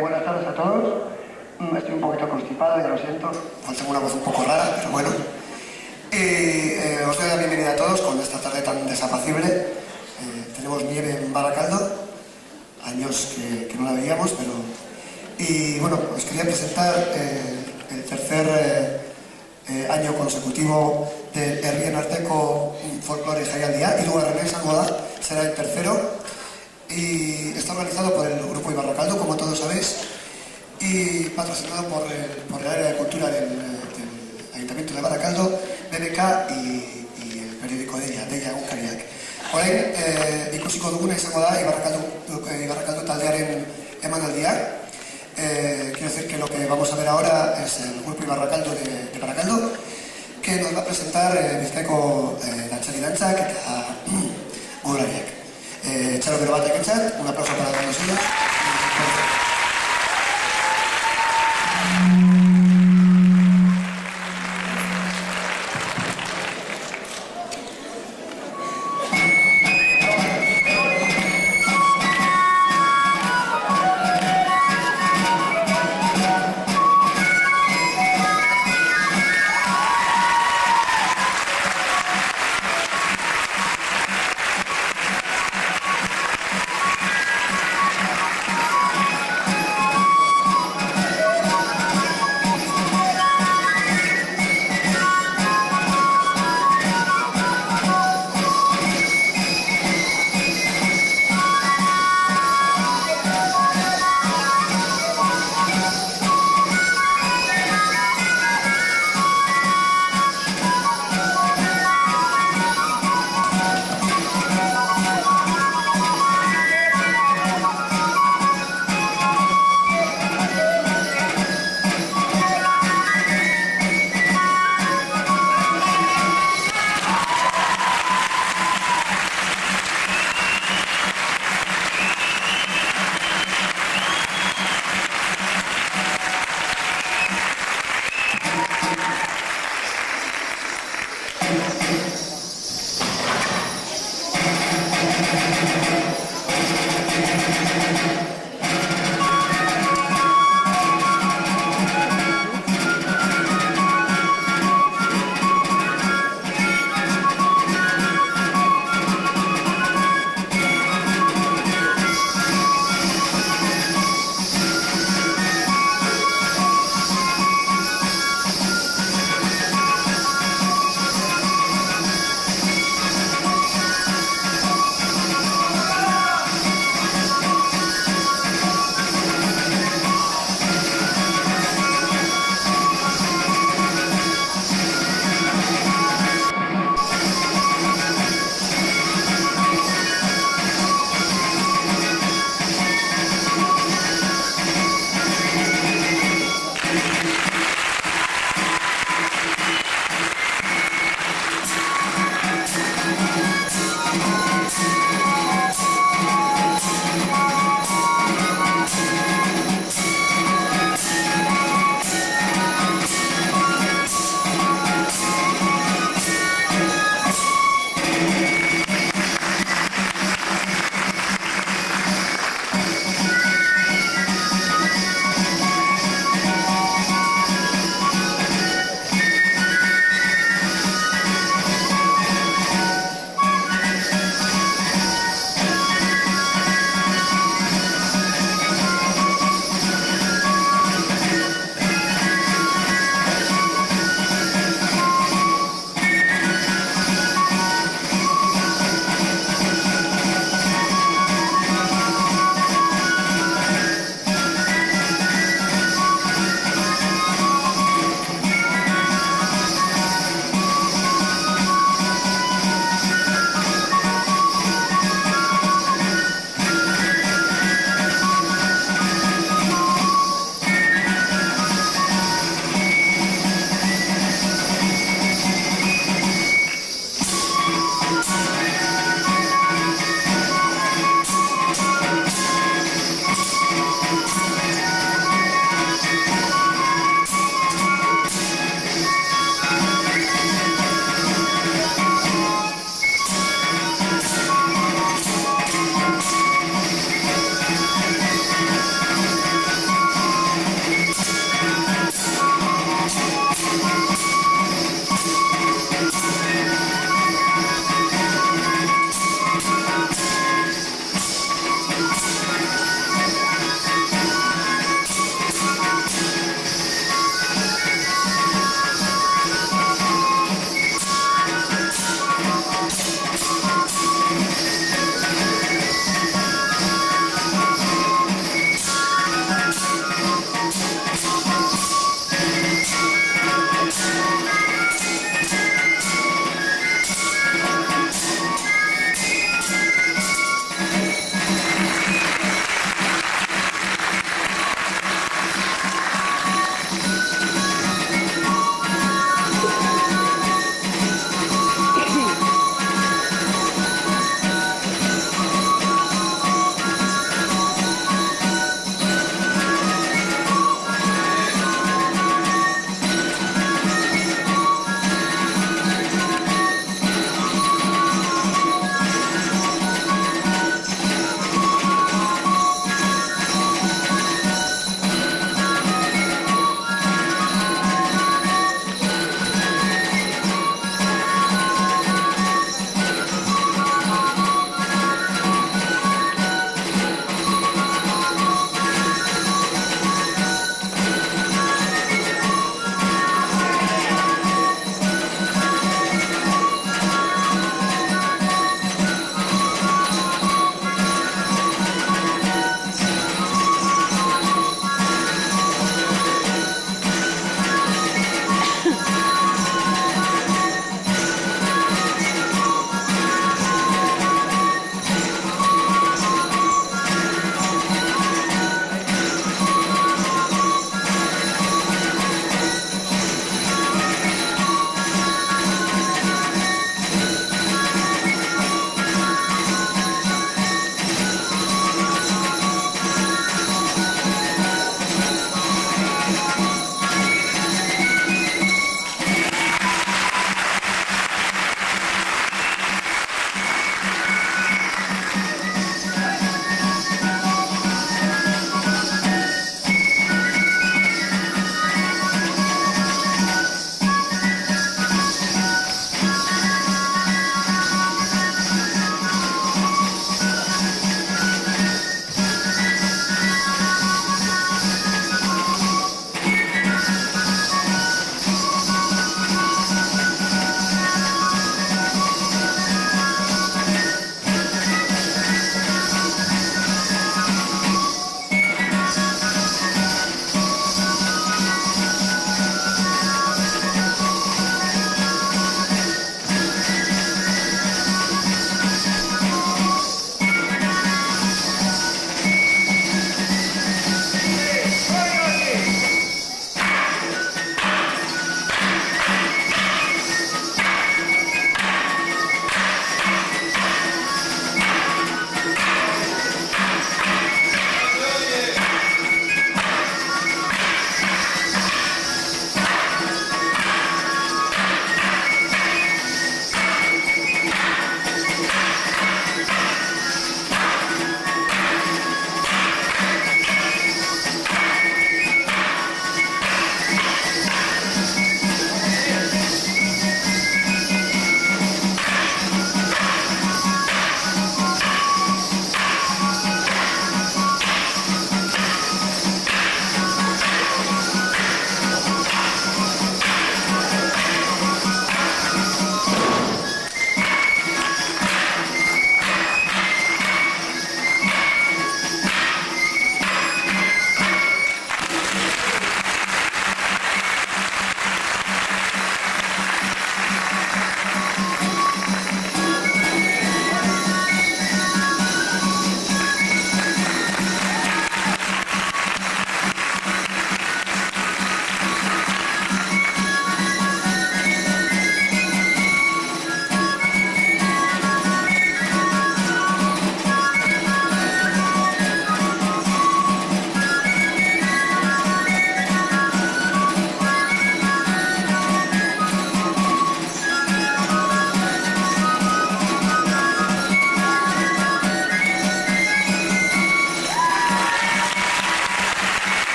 Buenas tardes a todos. Estoy un poquito constipado, ya lo siento. Tengo una voz un poco rara, pero bueno. Os doy la bienvenida a todos con esta tarde tan desapacible. Tenemos nieve en Baracaldo, años que no la veíamos, pero... Y bueno, os quería presentar el tercer año consecutivo del Herrien Arteko Folklore Jaialdia, Hirugarrena izango da, será el tercero. Y está organizado por el Grupo Ibarrakaldo, como todos sabéis, y patrocinado por el área de cultura del Ayuntamiento de Baracaldo, BBK y el periódico Deia Egunkariak. Orain, ikusiko duguna izango da Ibarrakaldo taldearen emanaldia. Quiero decir que lo que vamos a ver ahora es el Grupo Ibarrakaldo de Baracaldo, que nos va a presentar Bizkaiko dantzari dantzak eta gurariak. Txalo batek entzat, un aplauso para todos ellos.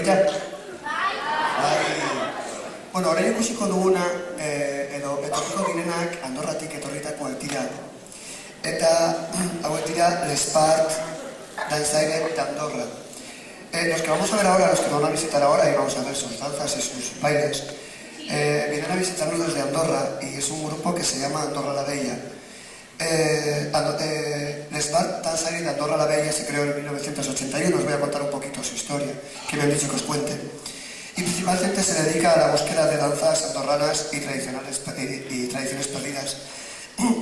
ja? Bai. Bueno, orain ikusiko duguna, edo etorriko direnak Andorratik etorritakoak dira. Eta hauek dira l'Espart Danzaire de Andorra. Los que vamos a ver ahora, los que van a visitar ahora y vamos a ver sus danzas y sus bailes, vienen a visitarnos desde Andorra y es un grupo que se llama Andorra la Bella. L'Espart Danzaire de Andorra la Bella se creó en 1981, os voy a contar un poquito su historia, que me han dicho que os cuente. Y principalmente se dedica a la búsqueda de danzas andorranas y tradiciones perdidas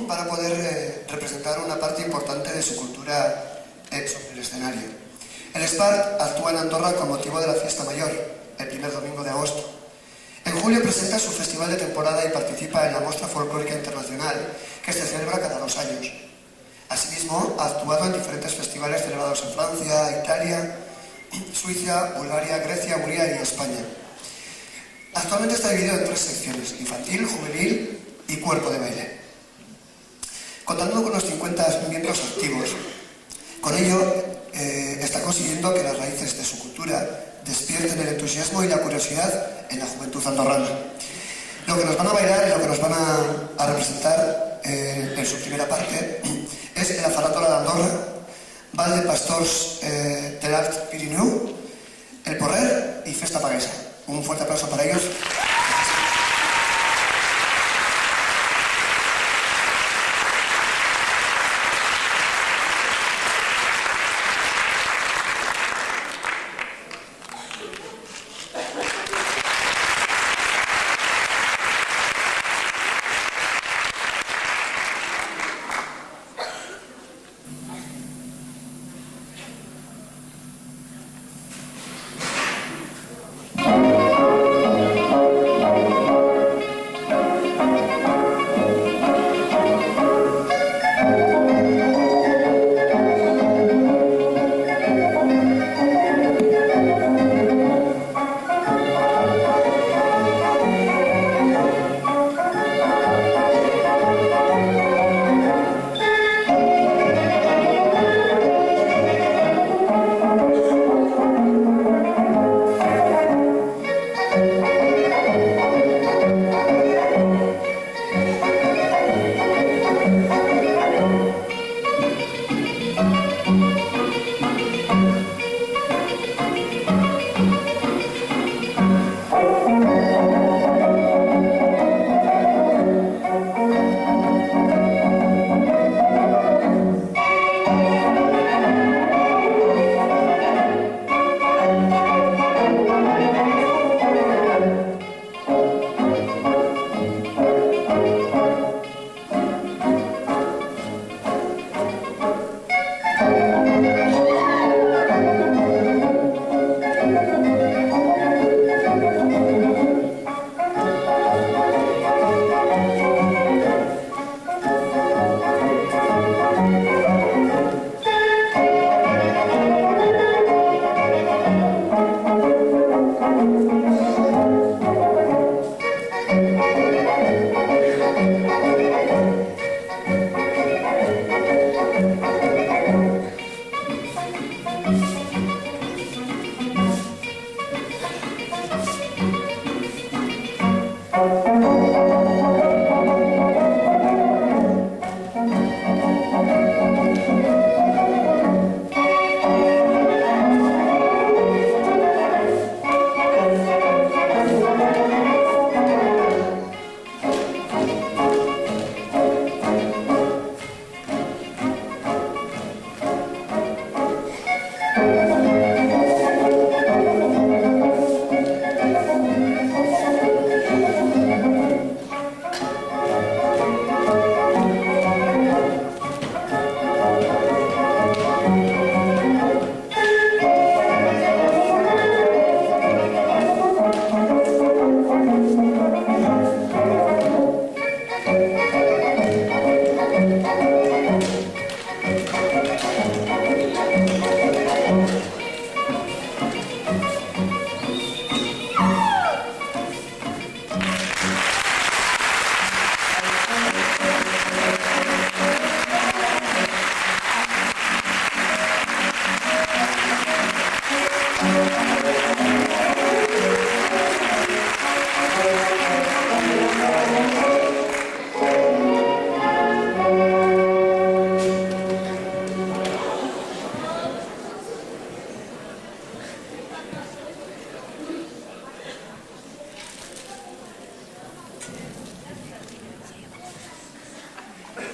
para poder representar una parte importante de su cultura sobre el escenario. El Espart actúa en Andorra con motivo de la fiesta mayor, el primer domingo de agosto. En julio presenta su festival de temporada y participa en la Mostra Folclórica Internacional, que se celebra cada 2 años. Asimismo, ha actuado en diferentes festivales celebrados en Francia, Italia, Suiza, Bulgaria, Grecia, Hungría y España. Actualmente está dividido en 3 secciones: infantil, juvenil y cuerpo de baile. Contando con los 50 miembros activos, con ello está consiguiendo que las raíces de su cultura despierten el entusiasmo y la curiosidad en la juventud andorrana. Lo que nos van a bailar y lo que nos van a representar en su primera parte es la faràndula d'Andorra, ball de pastors de l'Alt Pirineu, el porrer y festa paguesa. Un fuerte aplauso para ellos.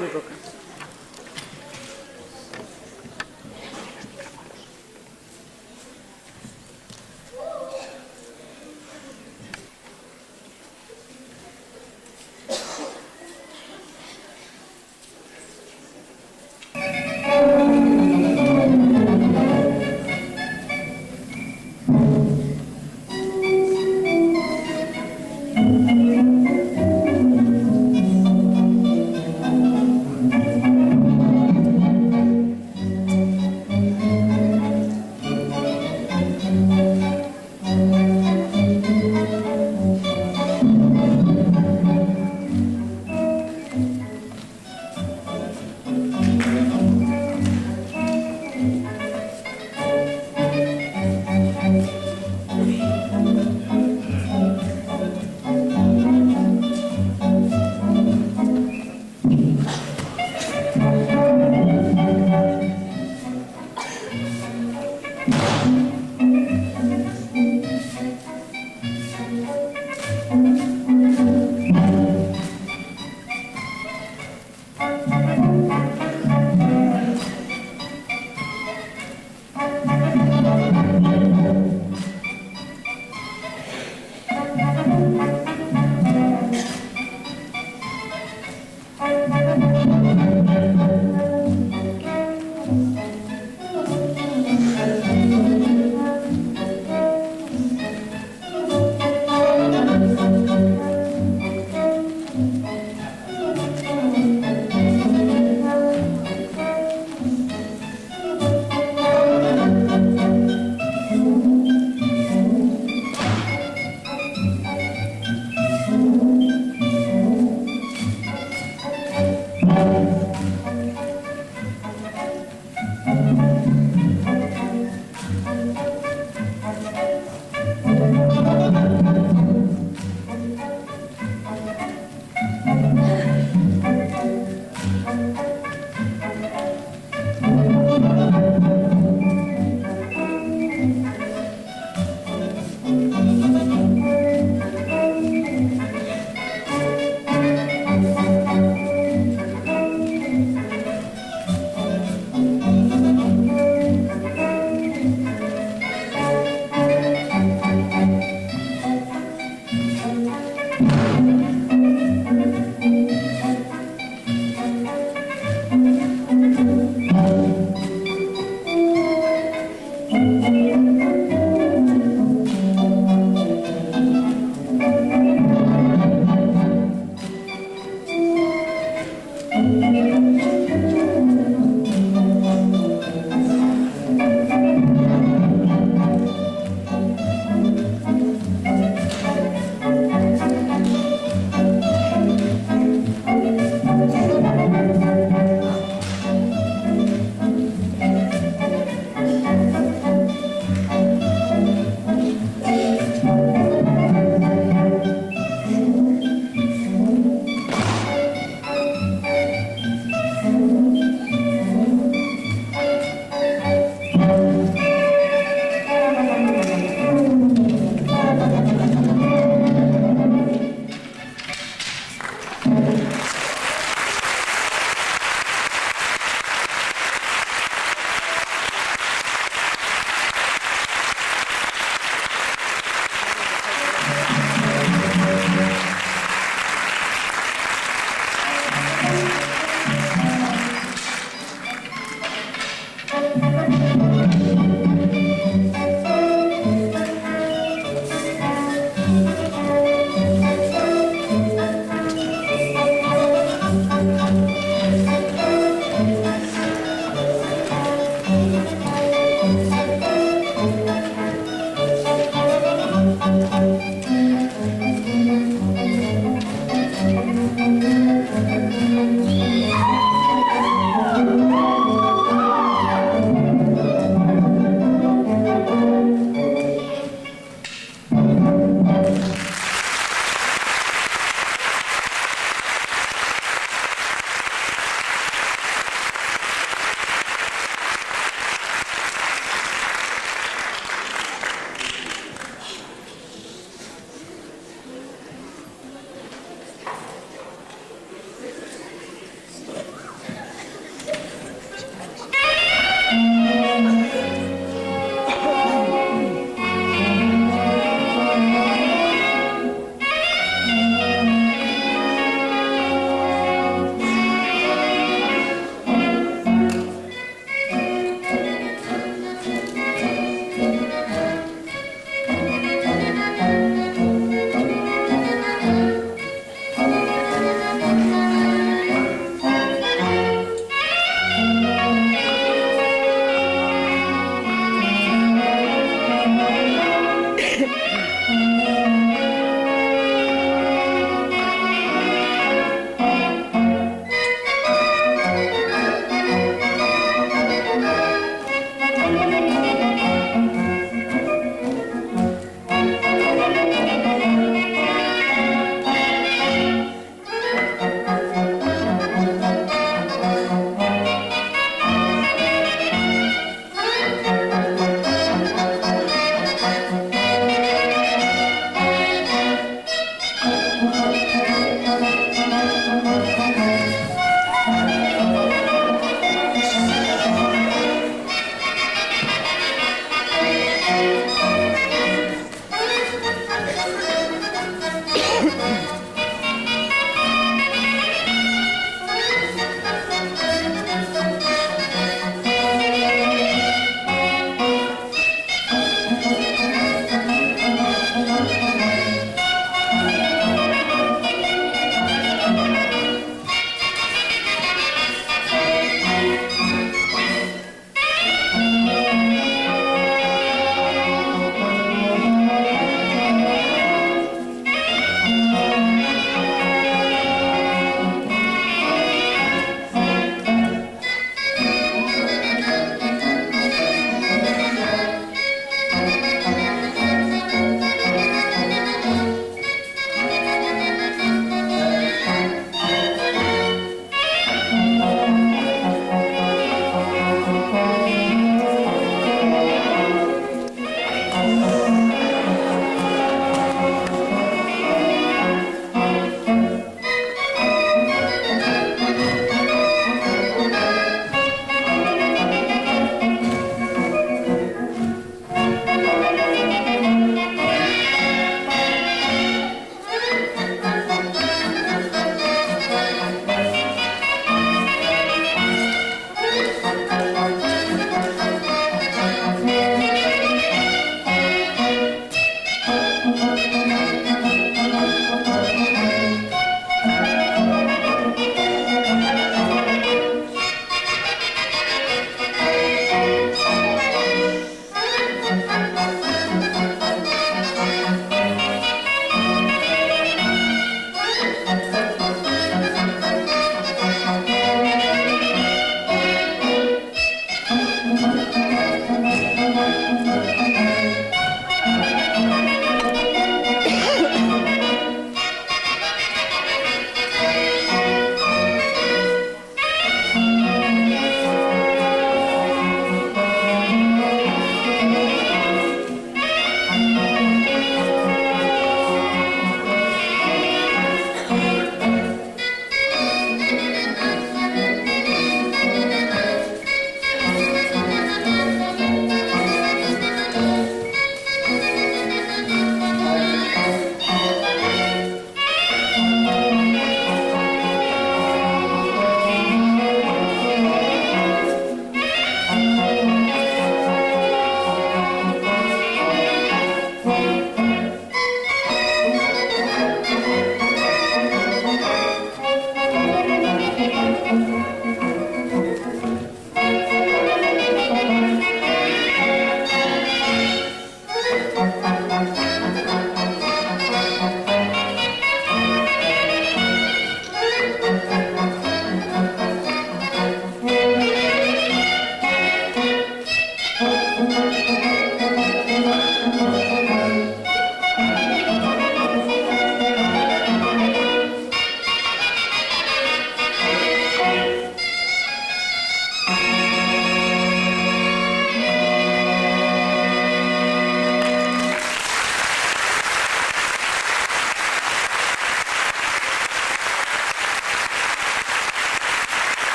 Muy poca.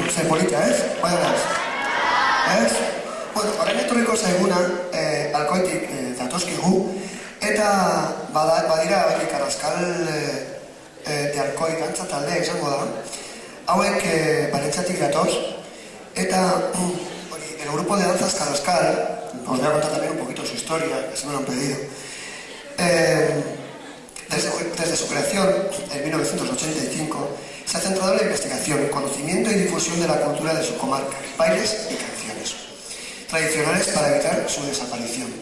ze polita, ez? Baina naz. Ez? Bueno, horren etorriko zaiguna, alkoitik datozkigu, eta badira Carrascal de Alkoi dantza taldea izango da. Hauek Valentziatik datoz, eta el grupo de danzas Carrascal, os voy a contar también un poquito su historia, que se me lo han pedido. Desde su creación, en 1985, se ha centrado en la investigación, conocimiento y difusión de la cultura de su comarca, bailes y canciones, tradicionales para evitar su desaparición.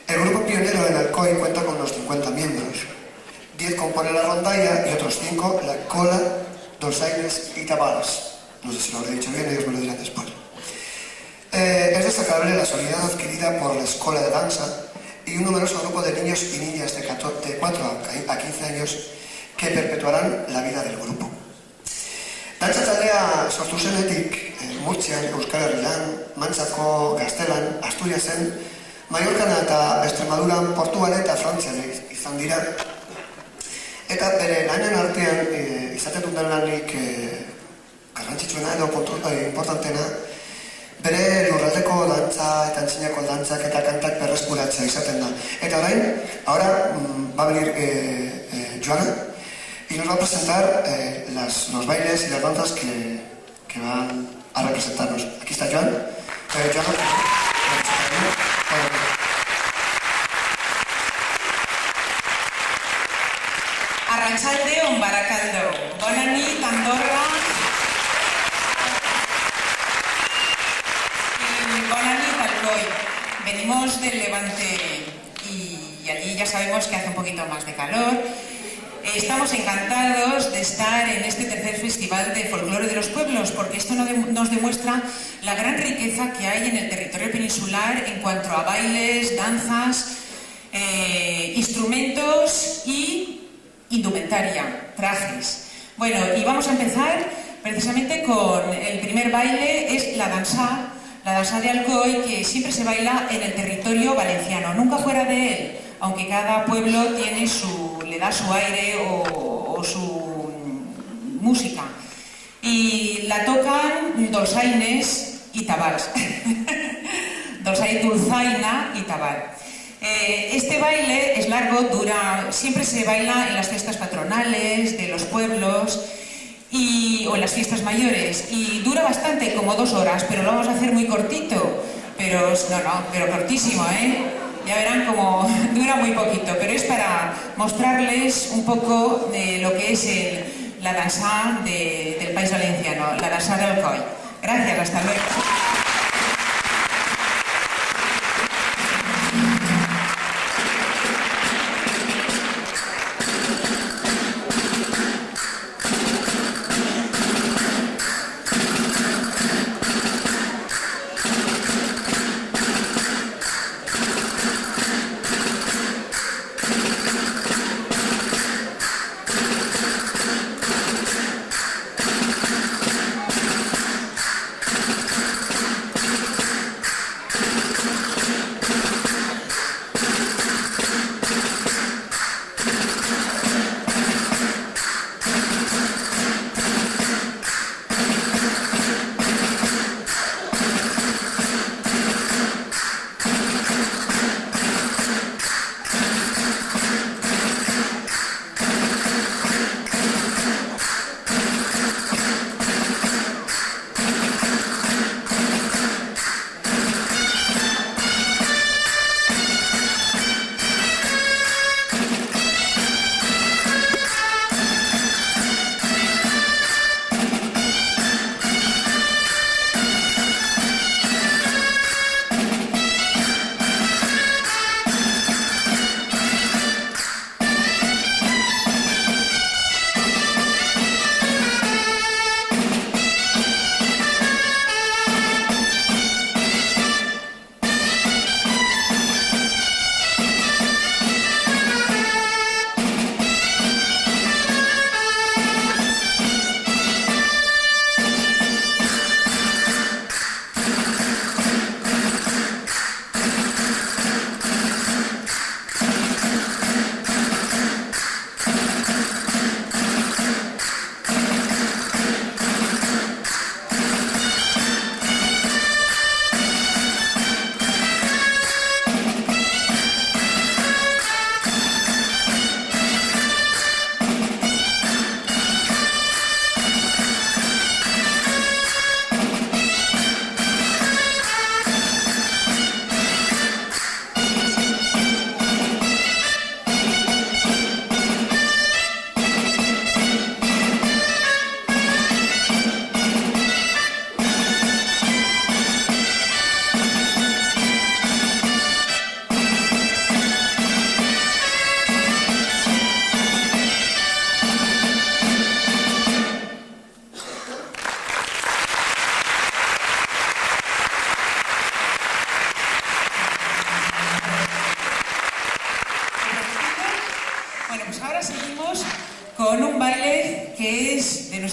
El grupo pionero en Alcoi cuenta con unos 50 miembros. 10 componen la rondalla y otros 5 la cola, dolçaines y tabals. No sé si lo habré dicho bien, ellos me lo dirán después. Es destacable la solidez adquirida por la escuela de danza y un numeroso grupo de niños y niñas de 4 a 15 años que perpetuarán la vida del grupo. Dantza taldea sortu zenetik, Murtzian, Euskal Herrian, Mantzako, Gaztelan, Asturiasen, Mallorcan eta Extremaduran, Portugal eta Frantzian izan dira. Eta bere lanen artean, izaten duten lanik garrantzitsuena edo importantena, bere lurraldeko dantza eta antzinako dantzak eta kantak berreskuratzea izaten da. Eta orain, ahora va a venir Joana y nos va a presentar los bailes y las danzas que van a representarnos. Aquí está Joan. Arratsaldeon, Barakaldo. Bona nit, Andorra. Y bona nit, Alcoi. Venimos del Levante y allí ya sabemos que hace un poquito más de calor. Estamos encantados de estar en este tercer festival de folclore de los pueblos, porque esto nos demuestra la gran riqueza que hay en el territorio peninsular en cuanto a bailes, danzas, instrumentos y indumentaria, trajes. Bueno, y vamos a empezar precisamente con el primer baile, es la dansa de Alcoi, que siempre se baila en el territorio valenciano, nunca fuera de él, aunque cada pueblo le da su aire o su música. Y la tocan dolçaines y tabals. Dulzaina y tabal. Este baile es largo, siempre se baila en las fiestas patronales de los pueblos o en las fiestas mayores, y dura bastante, como 2 horas, pero lo vamos a hacer muy cortito, pero cortísimo, ya verán como dura muy poquito, pero es para mostrarles un poco de lo que es la danza del País Valenciano, la danza de Alcoi. Gracias, hasta luego.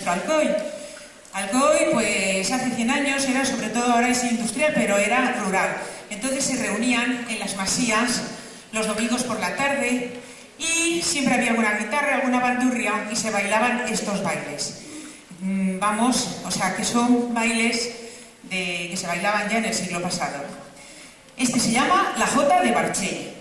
nuestro Alcoy. Alcoy, pues hace 100 años era, sobre todo ahora es industrial, pero era rural. Entonces se reunían en las masías los domingos por la tarde y siempre había alguna guitarra, alguna bandurria y se bailaban estos bailes. Vamos, o sea que son bailes que se bailaban ya en el siglo pasado. Este se llama la Jota de Barchell.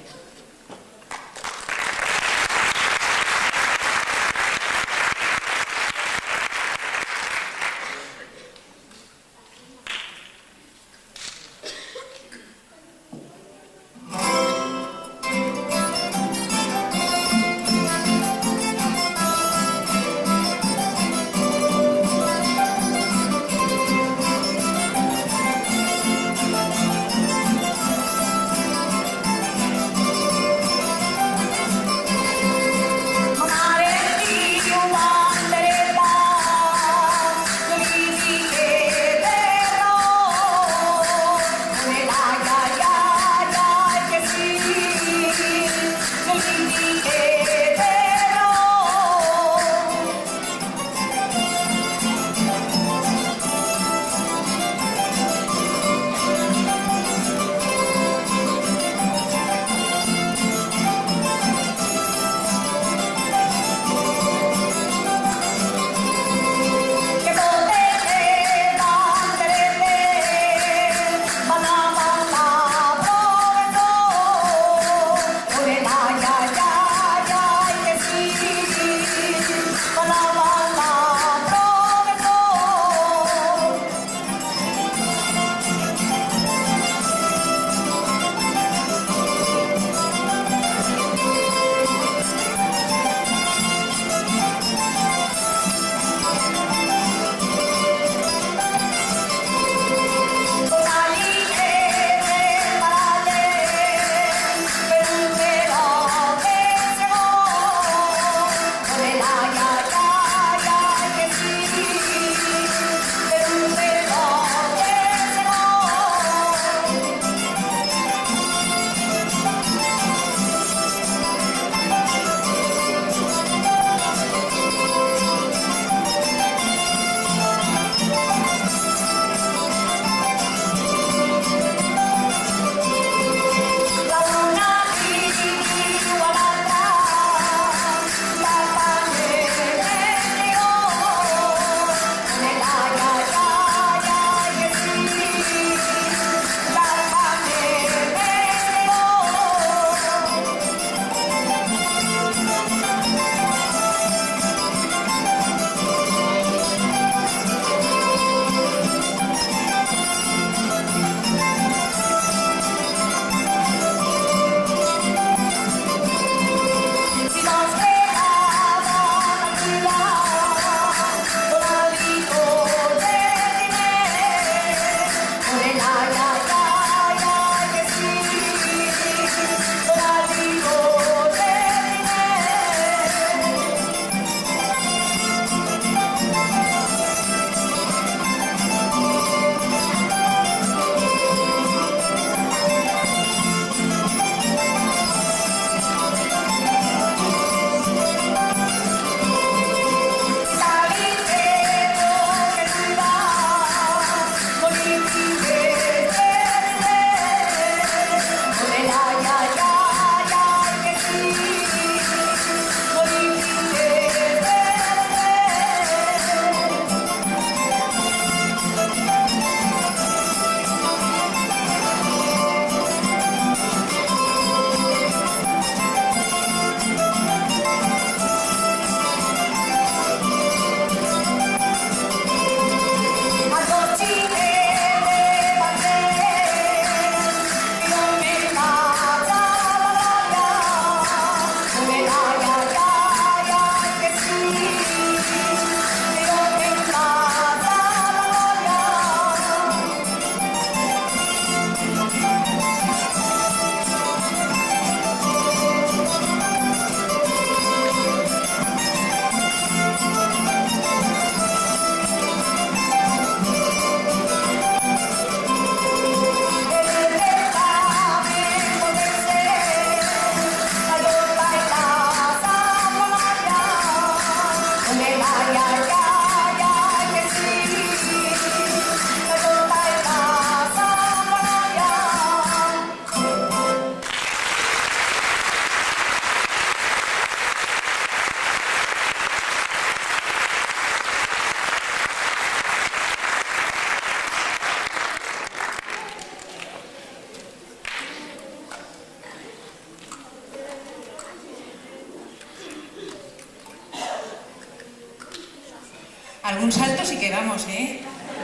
Algún salto sí que damos, ¿eh?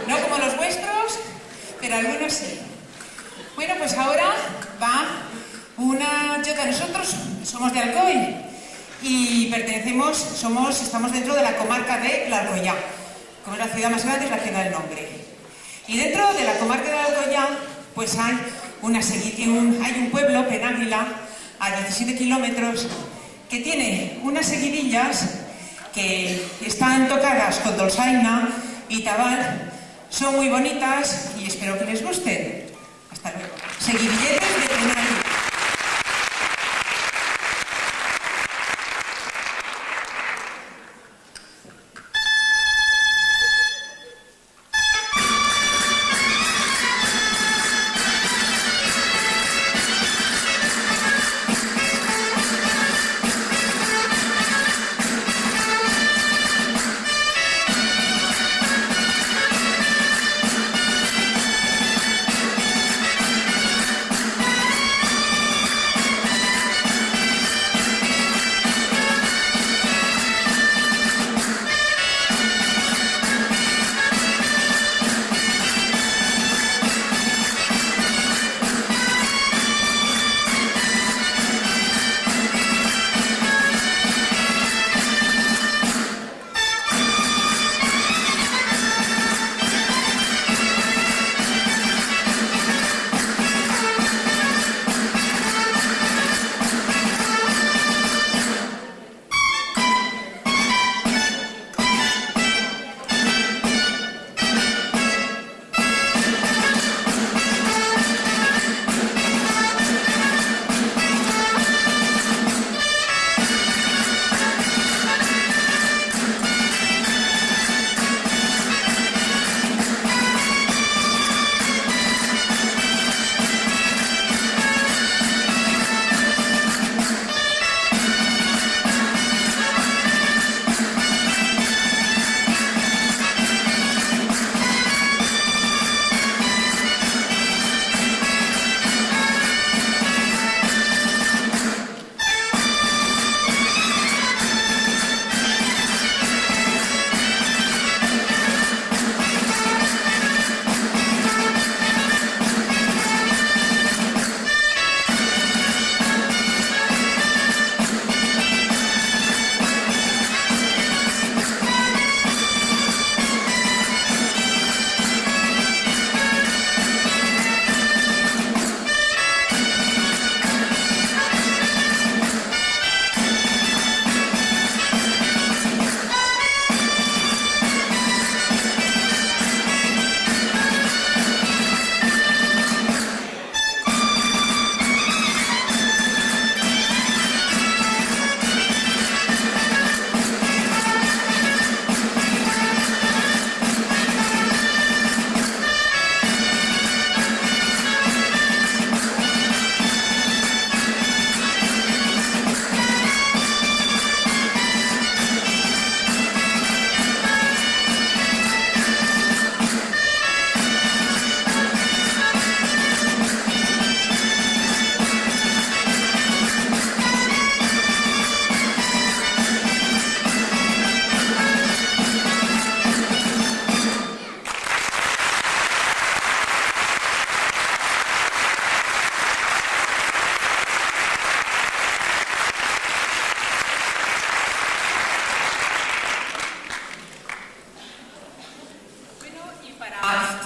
No como los vuestros, pero algunos sí. Bueno, pues ahora va una chica. Nosotros somos de Alcoy y estamos dentro de la comarca de la Alcoyá. Como es la ciudad más grande, es la que da el nombre. Y dentro de la comarca de la Alcoyá, pues hay un pueblo, Penáguila, a 17 kilómetros, que tiene unas seguidillas que están tocadas con dolçaina y tabal. Son muy bonitas y espero que les gusten. Hasta luego. Seguidilletes de Penáguila.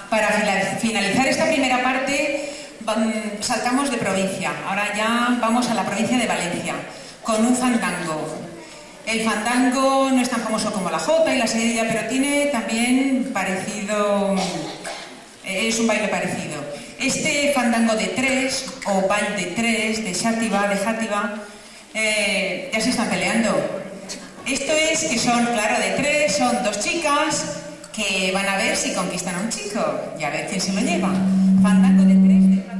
Para finalizar esta primera parte, saltamos de provincia. Ahora ya vamos a la provincia de Valencia, con un fandango. El fandango no es tan famoso como la jota y la seguidilla, pero tiene también parecido, es un baile parecido. Este fandango de tres, o baile de tres, de Xàtiva, ya se están peleando. Esto es que son, claro, de tres, son dos chicas que van a ver si conquistan a un chico y a ver quién se lo lleva. Fandango de tres de Xàtiva.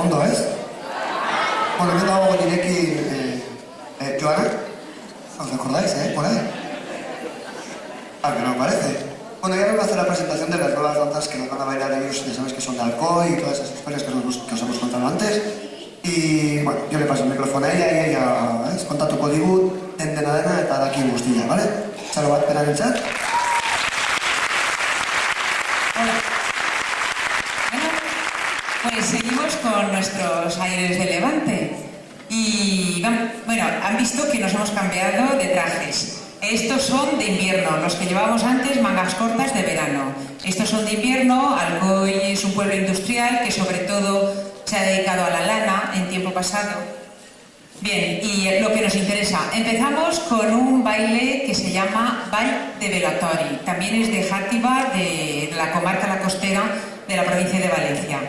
ondo, ez? Bueno, hemen dago nirekin Joana. ¿Os acordáis, por ahí? Ah, que no me parece. Bueno, ya nos va a hacer la presentación de las nuevas danzas que nos van a bailar ellos, ya sabéis que son de Alcoy y todas esas historias que os hemos contado antes. Y, bueno, yo le paso el micrófono a ella y ella, ¿ves? Kontatuko digut, dena eta daki guztia, ¿vale? Txalo bat, pena en chat. Hola. Bueno, pues seguimos con nuestros aires de Levante. Y, bueno, han visto que nos hemos cambiado de trajes. Estos son de invierno, los que llevábamos antes, mangas cortas de verano. Estos son de invierno. Alcoy es un pueblo industrial que sobre todo se ha dedicado a la lana en tiempo pasado. Bien, y lo que nos interesa. Empezamos con un baile que se llama Ball de Velatori. También es de Játiva, de la comarca La Costera, de la provincia de Valencia.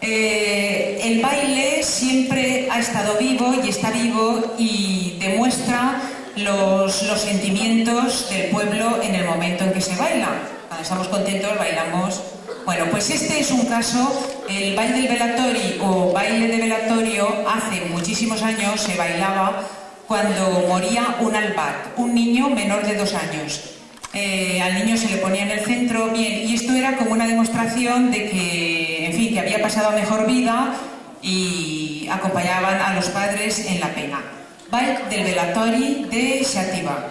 El baile siempre ha estado vivo y está vivo y demuestra los sentimientos del pueblo en el momento en que se baila. Cuando estamos contentos bailamos. Bueno, pues este es un caso. El baile del velatori o baile de velatorio hace muchísimos años se bailaba cuando moría un albat, un niño menor de 2 años. Al niño se le ponía en el centro, bien, y esto era como una demostración de que, en fin, que había pasado a mejor vida y acompañaban a los padres en la pena. Baile del velatori de Xàtiva.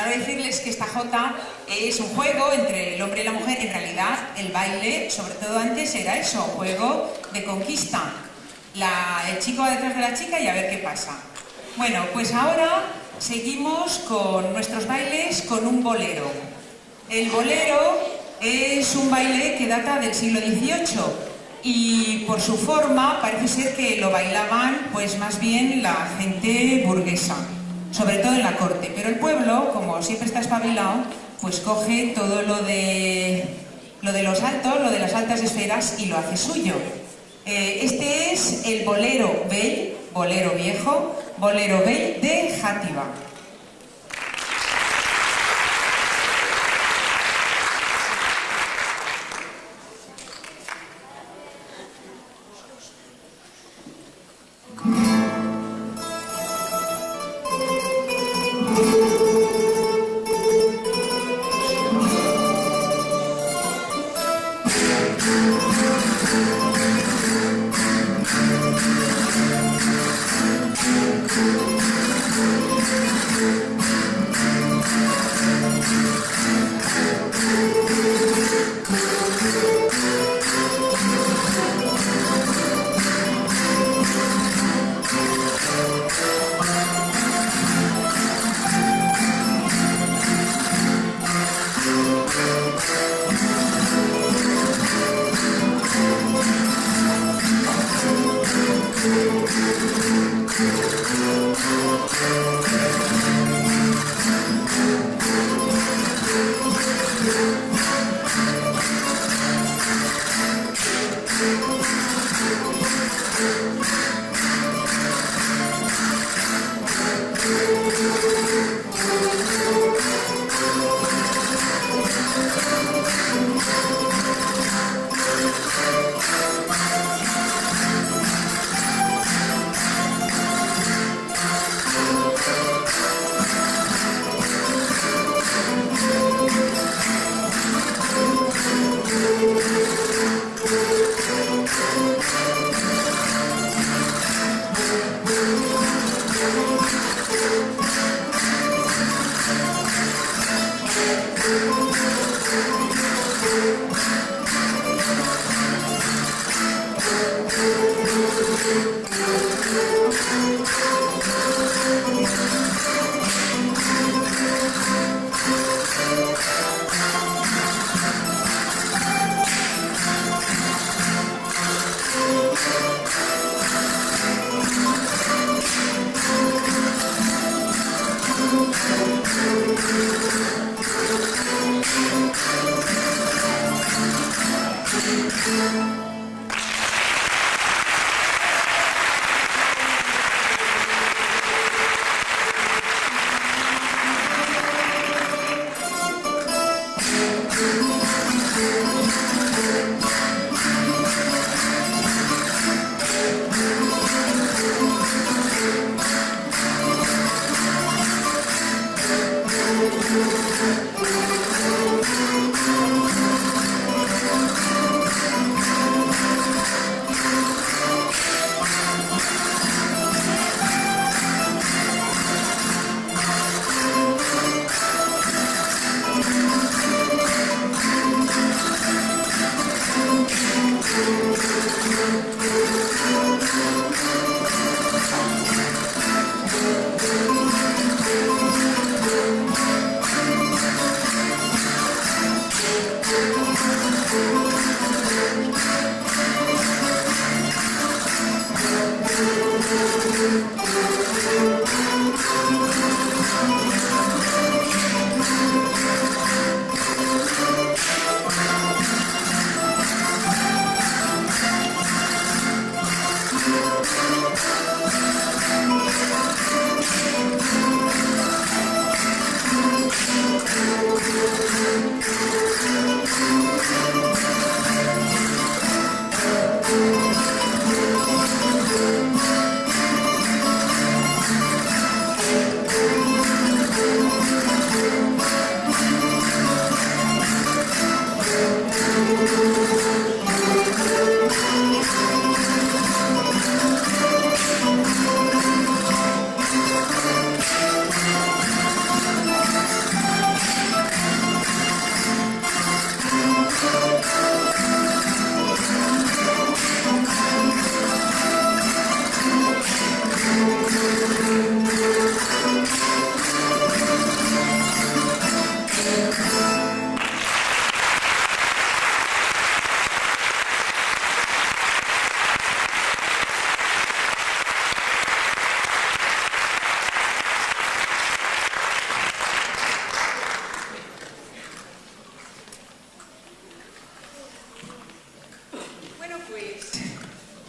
claro decirles que esta jota es un juego entre el hombre y la mujer. En realidad, el baile, sobre todo antes, era eso, juego de conquista. El chico va detrás de la chica y a ver qué pasa. Bueno, pues ahora seguimos con nuestros bailes con un bolero. El bolero es un baile que data del siglo XVIII y por su forma parece ser que lo bailaban pues más bien la gente burguesa, sobre todo en la corte, pero el pueblo, como siempre está espabilado, pues coge todo lo de los altos, lo de las altas esferas y lo hace suyo. Este es el bolero vell, bolero viejo, bolero vell de Játiva.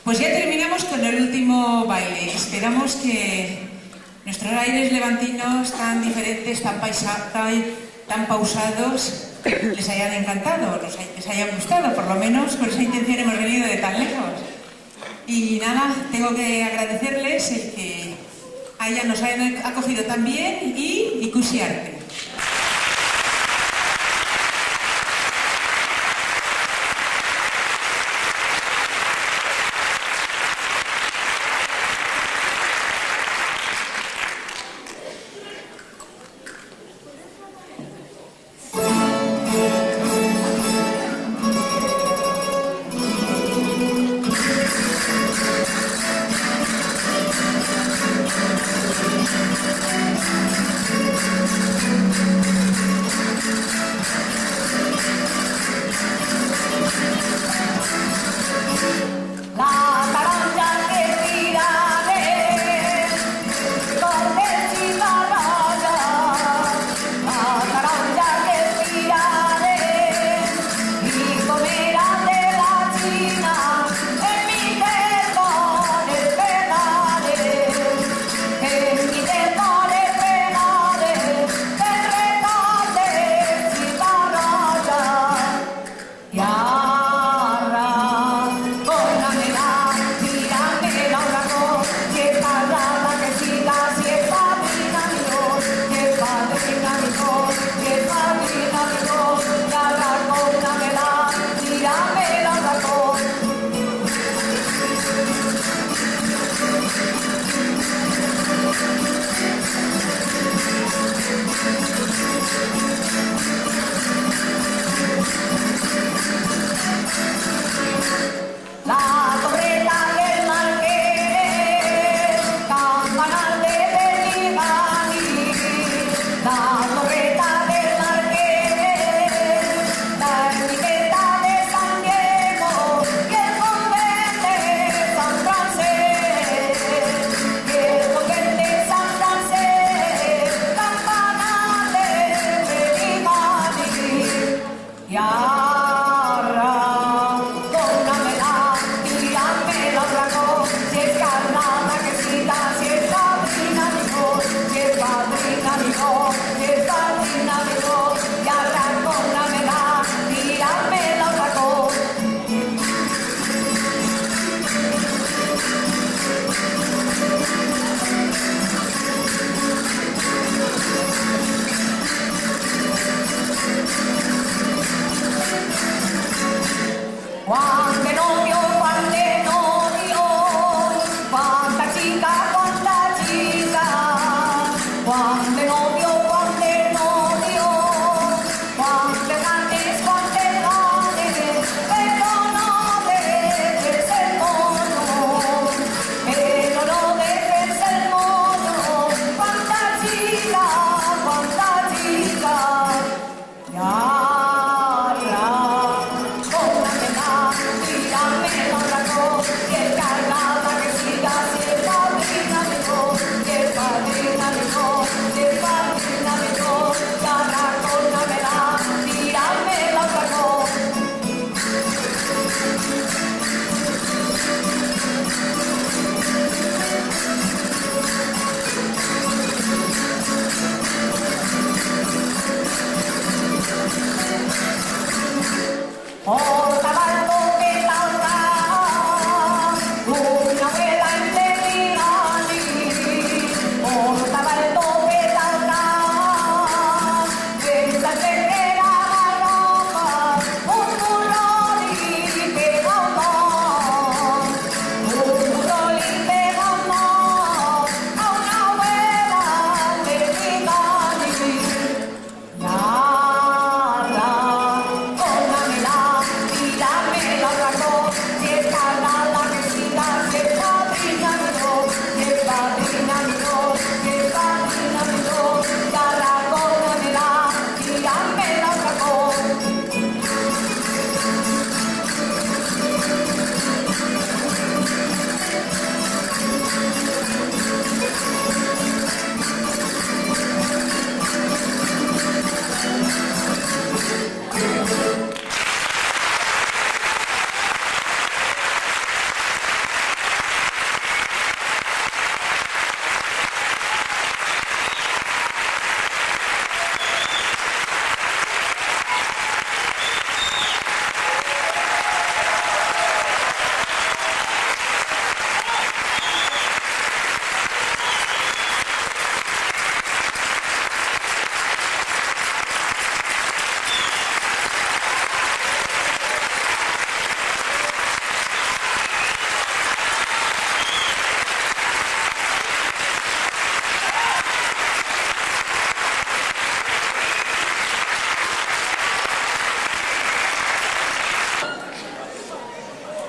Pues ya terminamos con el último baile. Esperamos que nuestros aires levantinos tan diferentes, tan pausados, les hayan encantado, les hayan gustado. Por lo menos con esa intención hemos venido de tan lejos. Y nada, tengo que agradecerles el que nos hayan acogido tan bien y ikusiarte.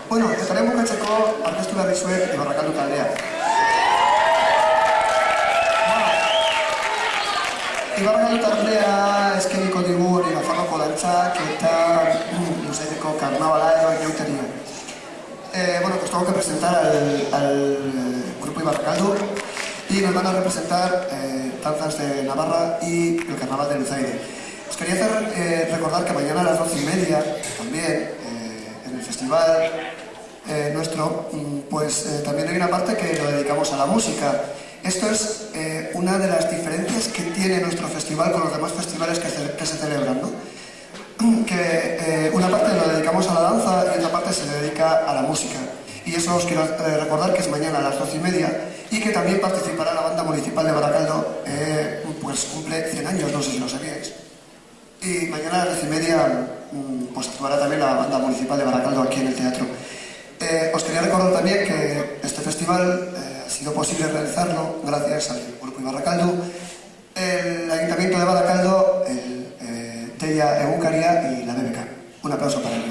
Bueno, estaremos bukatzeko arkeztu behar dizuet Ibarrakaldu taldea. Ibarrakaldu taldea eskeniko digu hori Nafarroko dantzak eta Luzaideko karnabala edo inauteria. Bueno, pues tengo que presentar al grupo Ibarrakaldu y nos van a representar danzas de Navarra y el carnaval de Luzaide. Os quería hacer recordar que mañana a las 12:30 también en el festival nuestro, pues también hay una parte que lo dedicamos a la música. Esto es una de las diferencias que tiene nuestro festival con los demás festivales que se celebran, ¿no? Que una parte lo dedicamos a la danza y otra parte se dedica a la música. Y eso os quiero recordar que es mañana a las 12:30 y que también participará la banda municipal de Baracaldo, pues cumple 100 años, no sé si lo sabíais. Y mañana a las 10:30 pues actuará también la banda municipal de Baracaldo aquí en el teatro. Os quería recordar también que este festival ha sido posible realizarlo gracias al Grupo Ibarrakaldu, el Ayuntamiento de Baracaldo, el Teia Egunkaria y la BBK. Un aplauso para el